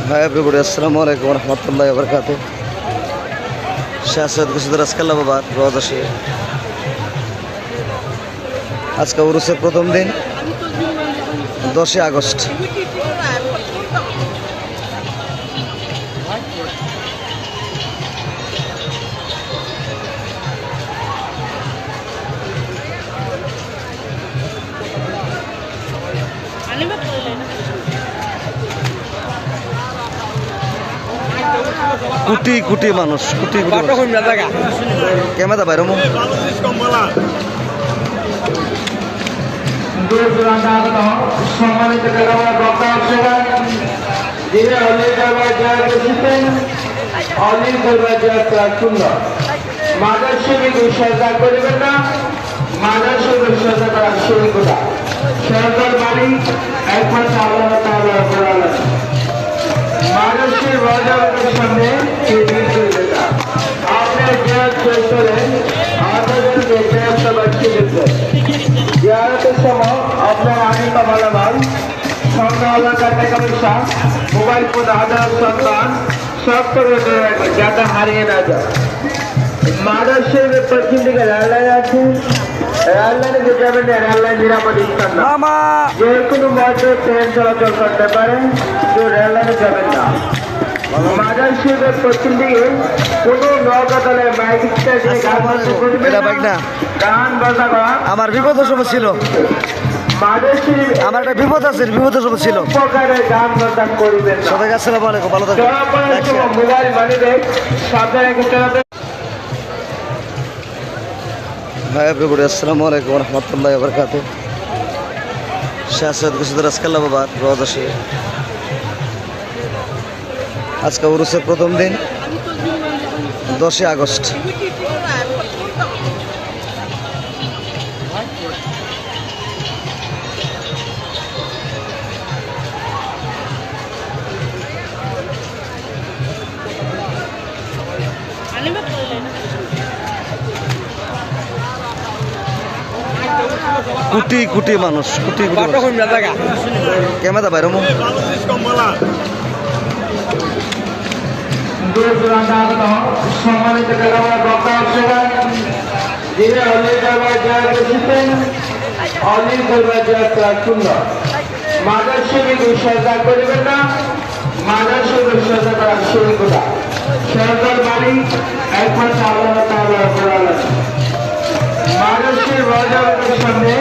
Hi everybody, Assalamu alaikum warahmatullahi wabarakatuh. Shah Syed কুসুদের আজকাল্লা বাবার রোজ আসে। আজকে উরুসের প্রথম দিন 10 আগস্ট। কোটি কোটি মানুষ, কোটি কোটি ক্যামেরা বাইরে সম্মানিত মাদারশরীফ উৎসর্গা করিবেন না, মাদারশরীফ উৎসর্গা করার শরীকতা সরকার মালিক একমাত্র আল্লাহ তাআলা রাব্বুল আলামিন। মাদারশরীফ রওজার সামনে এই নির্দেশটা আপনার জিয়ারত শেষ করে আমাদেরকে জিয়ারত সবাইকে দিতে জিয়ারতের সময় আপনার আনিকা মালামাল সন্ধ্যাওয়ালা টাকা পয়সা মোবাইল ফোন আধার সন্তান সব করে যাতে হারিয়ে না যায়। মাদারশরীফের পশ্চিম দিকে রেললাইন আছে, রেললাইনে যে যাবেন রেললাইন নিরাপদ স্থান না, যে কোনো মধ্যে ট্রেন চলাচল করতে পারে, কিন্তু রেললাইনে যাবেন না। মাদারশরীফের পশ্চিম দিকে কোনো নৌকাতলে মাইক গান বাজনা করবেন না, গান বাজনা করা আমার বিপদের সময় ছিল। মাদারশরীফ আমার একটা বিপদ আছে, বিপদের সময় ছিল। প্রকারের গান বাজনা করবেন না। সবাইকে আসসালামু আলাইকুম, ভালো থাকবেন। চলাফেরার সময় মোবাইল মানি ব্যাগ সাবধানে রেখে চলাফেরা। Hi everybody, Assalamu alaikum warahmatullahi wabarakatuh. Shah Syed কুসুদের আজকাল্লা বাবার রোজ আসে। আজকে উরুসের প্রথম দিন 10 আগস্ট। কোটি কোটি মানুষ, কোটি কোটি ক্যামেরা বাইরে সম্মানিত মাদারশরীফ উৎসর্গা করিবেন না, মাদারশরীফ উৎসর্গা করার শরীকতা সরকার মালিক একমাত্র আল্লাহ তাআলা রাব্বুল আলামিন। মাদারশরীফ রওজার সামনে